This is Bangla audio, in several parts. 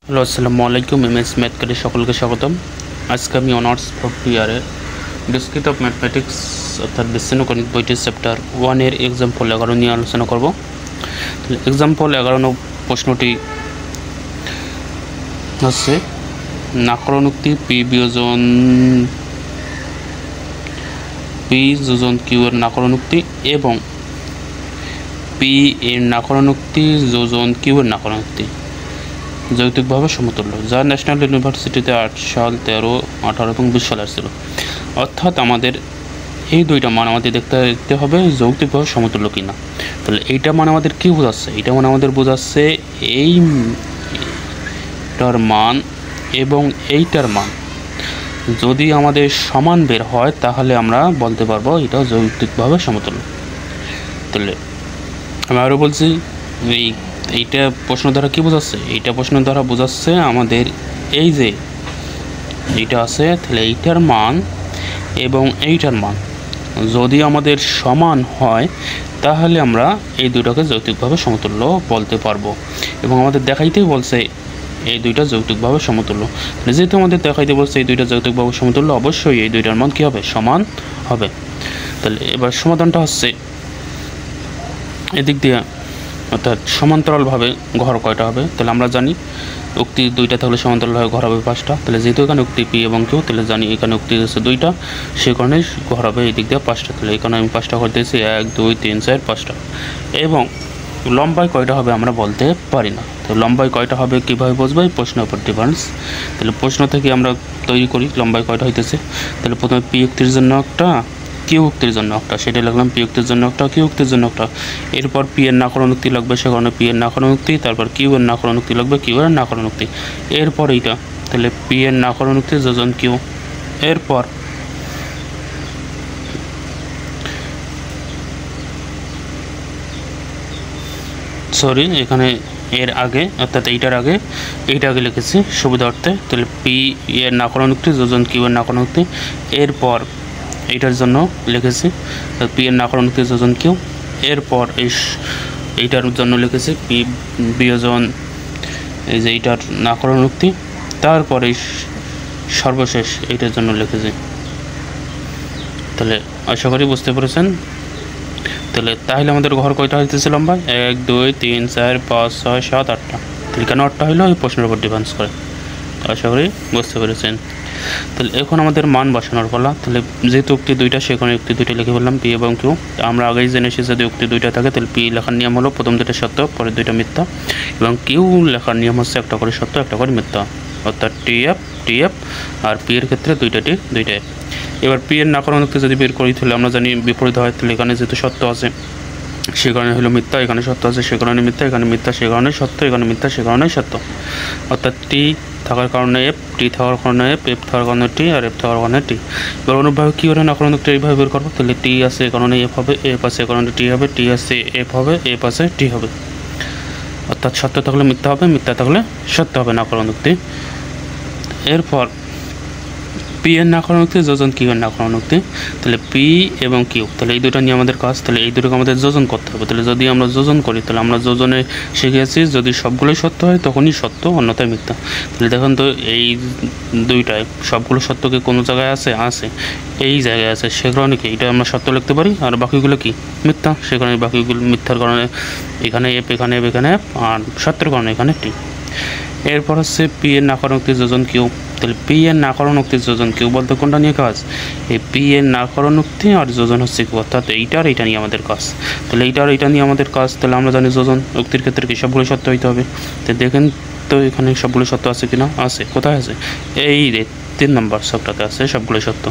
হ্যালো, আসসালামু আলাইকুম। এমএস ম্যাথকারী সকলকে স্বাগতম। আজকে আমি অনার্স ফোর্থ ইয়ারের ডিসক্রিট অফ ম্যাথমেটিক্স অর্থাৎ বীজগণিত বইটির চ্যাপ্টার 1-এর এক্সাম্পল 11 নিয়ে আলোচনা করব। এক্সাম্পল 11 প্রশ্নটি হচ্ছে নাকরণোক্তি পি যোজন কিউ এর নাকরণোক্তি এবং পি এর নাকরণোক্তি যোজন কিউ এর নাকরণোক্তি যৌক্তিকভাবে সমতুল্য, যা ন্যাশনাল ইউনিভার্সিটিতে 8 সাল 13, 18 এবং 20 সালে আসছিল। অর্থাৎ আমাদের এই দুইটা মান আমাদের দেখতে হবে যৌক্তিকভাবে সমতুল্য কিনা। তাহলে এইটা মানে আমাদের কী বোঝাচ্ছে? এইটা মানে আমাদের বোঝাচ্ছে এইটার মান এবং এইটার মান যদি আমাদের সমান বের হয় তাহলে আমরা বলতে পারবো এটা যৌক্তিকভাবে সমতুল্য। তাহলে আমি আরও বলছি, এইটা প্রশ্ন দ্বারা কী বোঝাচ্ছে? এইটা প্রশ্ন দ্বারা বোঝাচ্ছে আমাদের এই যে এইটা আছে, তাহলে এইটার মান এবং এইটার মান যদি আমাদের সমান হয় তাহলে আমরা এই দুটোকে যৌক্তিকভাবে সমতুল্য বলতে পারবো। এবং আমাদের দেখাইতেই বলছে এই দুইটা যৌক্তিকভাবে সমতুল্য। যেহেতু আমাদের দেখাইতে বলছে এই দুইটা যৌক্তিকভাবে সমতুল্য, অবশ্যই এই দুইটার মান কী হবে? সমান হবে। তাহলে এবার সমাধানটা হচ্ছে এদিক দিয়ে, অর্থাৎ সমান্তরালভাবে ঘর কয়টা হবে? তাহলে আমরা জানি উক্তি দুইটা থাকলে সমান্তরালভাবে ঘর হবে 5টা। তাহলে যেহেতু এখানে উক্তি পি এবং কিউ, তাহলে জানি এখানে উক্তি হচ্ছে 2টা, সে কারণে ঘর হবে এই দিক দিয়ে 5টা। তাহলে এখানে আমি 5টা ঘর দিয়েছি, 1, 2, 3, 4, 5টা। এবং লম্বায় কয়টা হবে আমরা বলতে পারি না। তো লম্বায় কয়টা হবে কীভাবে বুঝবো? এই প্রশ্নের উপর ডিফারেন্স। তাহলে প্রশ্ন থেকে আমরা তৈরি করি লম্বায় কয়টা হইতেছে। তাহলে প্রথমে পি উক্তির জন্য একটা, কিউ উক্তির জন্য একটা, সেটা লিখলাম পি উক্তির জন্য একটা, কিউ উক্তির জন্য একটা। এরপর পি এর নাকরণ উক্তি লাগবে, সে কারণে পি এর নাকরণ উক্তি। তারপর কিউ এর নাকরণ উক্তি লাগবে, কিউ এর নাকরণ উক্তি। এরপর এইটা, তাহলে পি এর নাকরণ উক্তি যোজন কিউ। এরপর এখানে এর আগে, অর্থাৎ এইটার আগে এইটা আগে লিখেছি সুবিধার্থে। তাহলে পি এর নাকরণ উক্তি যোজন কিউ এর নাকরণ উক্তি। এরপর এইটার জন্য লিখেছি পি এর নাকরণ উক্তি যোজন কিউ। এরপর এইটার জন্য লিখেছি পি বিয়োজন এই যে এইটার নাকরণ উক্তি। তারপরে সর্বশেষ এইটার জন্য লিখেছি। তাহলে আশা করি বুঝতে পেরেছেন। তাহলে আমাদের ঘর কয়টা হইতেছে লম্বা? 1, 2, 3, 4, 5, 6, 7, 8টা। তাহলে কেন 8টা হইলো? এই প্রশ্নের উপর ডিফেন্স করে। আশা করি বুঝতে পেরেছেন। তাহলে এখন আমাদের মান বসানোর পালা। তাহলে যেহেতু উক্তি দুইটা, সেখানে উক্তি দুইটা লিখে বললাম পি এবং কিউ। আমরা আগেই জেনেছি যদি উক্তি দুইটা থাকে তাহলে পি লেখার নিয়ম হলো প্রথম দুইটা সত্য, পরের দুইটা মিথ্যা। এবং কিউ লেখার নিয়ম হচ্ছে একটা করে সত্য, একটা করে মিথ্যা, অর্থাৎ টি এফ। আর পি এর ক্ষেত্রে দুইটা এফ। এবার পি এর নাকরণ উক্তি যদি বের করি তাহলে আমরা জানি বিপরীত হয়। তাহলে এখানে যেহেতু সত্য আছে সে কারণে হলো মিথ্যা, এখানে সত্য আছে সে কারণে মিথ্যা, এখানে মিথ্যা সে কারণে সত্য, এখানে মিথ্যা সে কারণে সত্য। অর্থাৎ টি থাকার কারণে এফ, টি থাকার কারণে এফ, এফ থাকার কারণে টি, আর এফ থাকার কারণে টি। এবার অনুভাবে কী করে নাকরণ উক্তি এইভাবে বের করবো। তাহলে টি আছে এ কারণে এফ হবে, এফ আছে এ কারণে টি হবে, টি আছে এফ হবে, এফ আছে টি হবে। অর্থাৎ সত্য থাকলে মিথ্যা হবে, মিথ্যা থাকলে সত্য হবে নাকরণ উক্তি। এরপর পি এর নাকরণ উক্তি যোজন কিউ এর নাকরণ উক্তি। তাহলে পি এবং কিউ, তাহলে এই দুটো নিয়ে আমাদের কাজ। তাহলে এই দুটোকে আমাদের যোজন করতে হবে। তাহলে যদি আমরা যোজন করি তাহলে আমরা যোজনে শিখেছি যদি সবগুলোই সত্য হয় তখনই সত্য, অন্যথায় মিথ্যা। তাহলে দেখুন তো এই দুইটায় সবগুলো সত্যকে কোনো জায়গায় আছে, এই জায়গায় আছে, সে কারণে কি এটা আমরা সত্য লিখতে পারি, আর বাকিগুলো কি মিথ্যা, সে কারণে বাকিগুলো মিথ্যার কারণে এখানে এফ, এখানে এফ, এখানে এফ, আর সত্যের কারণে এখানে টি। এরপর হচ্ছে পি এর নাকরণ উক্তি যোজন কিউ। তাহলে পি এর নাকরণ উক্তি যোজন কিউ বলতে কোনটা নিয়ে কাজ? এই পি এর নাকরণ উক্তি আর যোজন হচ্ছে কিউ, অর্থাৎ এইটা নিয়ে আমাদের কাজ। তাহলে এইটা নিয়ে আমাদের কাজ। তাহলে আমরা জানি যোজন উক্তির ক্ষেত্রে কি সবগুলো সত্য হইতে হবে। তো দেখেন তো এখানে সবগুলো সত্য আছে কিনা? আছে। কোথায় আছে? এই 3 নম্বর সবটাতে আছে সবগুলো সত্য।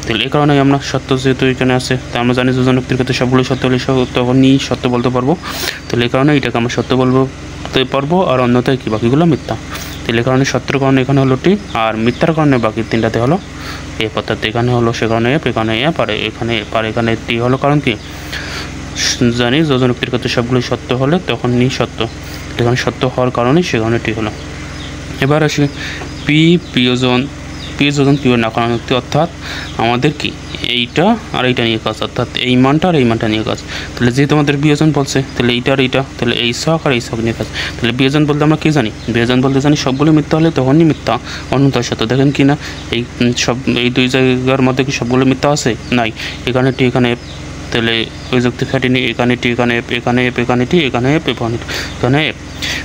তাহলে এই কারণে আমরা সত্য যেহেতু এখানে আছে, তা আমরা জানি যোজন উক্তির ক্ষেত্রে সবগুলো সত্য হলে তখনই সত্য বলতে পারবো। তাহলে এই কারণে এটাকে আমরা সত্য বলতে পারবো, আর অন্যথায় কি বাকিগুলো মিথ্যা। তাহলে এই কারণে সত্যের কারণে এখানে হলো টি, আর মিথ্যার কারণে বাকি তিনটাতে হলো এফ। অর্থাৎ এখানে হলো সে কারণে এফ, এখানে এফ, আর এখানে টি হলো। কারণ কি জানি যোজন উক্তির ক্ষেত্রে সবগুলো সত্য হলে তখনই সত্য, এখানে সত্য হওয়ার কারণেই সে কারণে টি হলো। এবার আসি পি বিয়োজন পি যোজন কিউ এর নাকরণোক্তি, অর্থাৎ আমাদের কি এইটা আর এইটা নিয়ে কাজ, অর্থাৎ এই মানটা আর এই মানটা নিয়ে কাজ। তাহলে যেহেতু আমাদের বিয়োজন বলছে, তাহলে এইটা আর এইটা, তাহলে এই ছক আর এই ছক নিয়ে কাজ। তাহলে বিয়োজন বলতে আমরা কী জানি? বিয়োজন বলতে জানি সবগুলো মিথ্যা হলে তখনই মিথ্যা, অন্যতার সাথে। দেখেন কি না এই সব এই দুই জায়গার মধ্যে কি সবগুলো মিথ্যা আছে? নাই। এখানে টি, এখানে এফ, তাহলে ওই যুক্তি খাটিনি, এখানে টি, এখানে এফ, এখানে এফ, এখানে টি, এখানে এফ, এখানে এফ।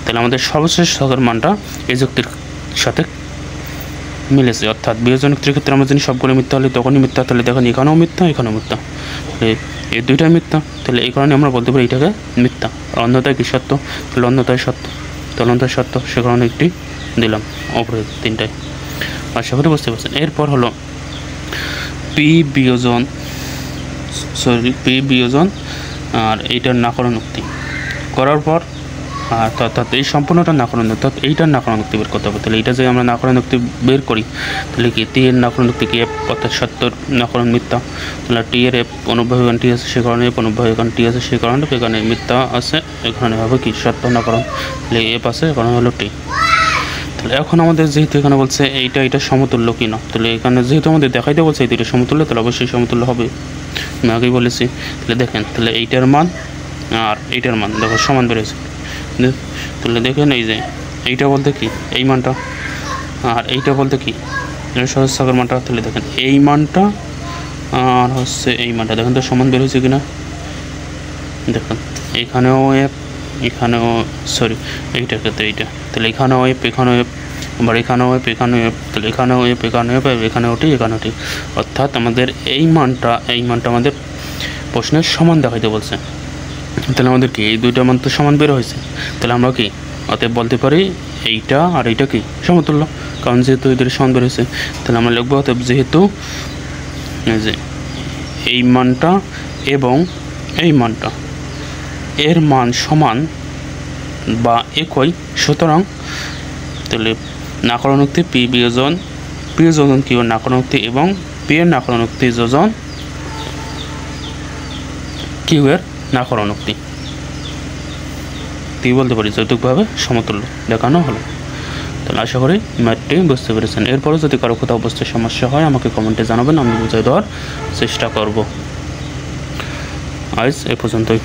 তাহলে আমাদের সর্বশেষ ছকের মানটা এই যুক্তির সাথে মিলেছে, অর্থাৎ বিয়োজন যুক্তির ক্ষেত্রে আমরা জানি সবগুলো মিথ্যা হলে তখনই মিথ্যা। তাহলে দেখেন এখানেও মিথ্যা, এখানেও মিথ্যা, এই দুইটাই মিথ্যা। তাহলে এই কারণে আমরা বলতে পারি এটাকে মিথ্যা। আর অন্যতায় কি সত্য? তাহলে অন্যতায় সত্য, তাহলে অন্যতায় সত্য, সে কারণে একটি দিলাম অপরে তিনটায়। আশা করি বুঝতে পারছেন। এরপর হলো পি বিয়োজন আর এইটার নাকরণোক্তি করার পর অর্থাৎ এই সম্পূর্ণটা নাকরণ, অর্থাৎ এইটার নাকরণোক্তি বের করতে হবে। তাহলে এইটা যে আমরা নাকরণোক্তি বের করি, তাহলে কি টি এর নাকরণোক্তি কি এফ, অর্থাৎ সত্যর নাকরণ মিথ্যা। তাহলে টি এর এফ অনুভাবিক টি আছে, সে কারণে এফ অনুভাবিক টি আছে, সে কারণে এখানে মিথ্যা আছে, এখানে হবে কি সত্য নাকরণ। তাহলে এফ আছে, এখানে হলো টি। তাহলে এখন আমাদের যেহেতু এখানে বলছে এইটা সমতুল্য কি না, তাহলে এখানে যেহেতু আমাদের দেখাইতে বলছে এই দুইটা সমতুল্য, তাহলে অবশ্যই সমতুল্য হবে, আমি আগেই বলেছি। তাহলে দেখেন, তাহলে এইটার মান আর এইটার মান দেখো সমান বেড়েছে। তাহলে দেখেন এই যে এইটা বলতে কি এই মানটা, আর এইটা বলতে কি সহজ ছকের মানটা। তাহলে দেখেন এই মানটা আর হচ্ছে এই মানটা, দেখেন তো সমান বের হয়েছে কিনা। দেখেন এখানেও এফ, এখানেও সরি এইটার ক্ষেত্রে এইটা, তাহলে এখানেও এফ, এখানেও এফ, আবার এখানেও এফ, এখানেও এফ, তাহলে এখানেও এফ, এখানেও এফ, এখানেও টি, এখানেও টি। অর্থাৎ আমাদের এই মানটা আমাদের প্রশ্নের সমান দেখাইতে বলছে। তাহলে আমাদের কি এই দুইটা মান তো সমান বের হয়েছে, তাহলে আমরা কি অতএব বলতে পারি এইটা আর এইটা কি সমতুল্য, কারণ যেহেতু এই দুটো সমান বের হয়েছে। তাহলে আমরা লিখবো অতএব যেহেতু যে এই মানটা এবং এই মানটা এর মান সমান বা একই, সুতরাং তাহলে নাকরণোক্তি পি বিয়োজন কিউ এর নাকরণোক্তি এবং পি এর নাকরণোক্তি যোজন কিউ এর নাকরণোক্তি বলতে পারি যৌতুকভাবে সমতুল্য দেখানো হলো। তাহলে আশা করি ম্যাথটি বুঝতে পেরেছেন। এরপরে যদি কারো কোথাও বুঝতে সমস্যা হয় আমাকে কমেন্টে জানাবেন, আমি বুঝিয়ে দেওয়ার চেষ্টা করব। আজ এ পর্যন্তই।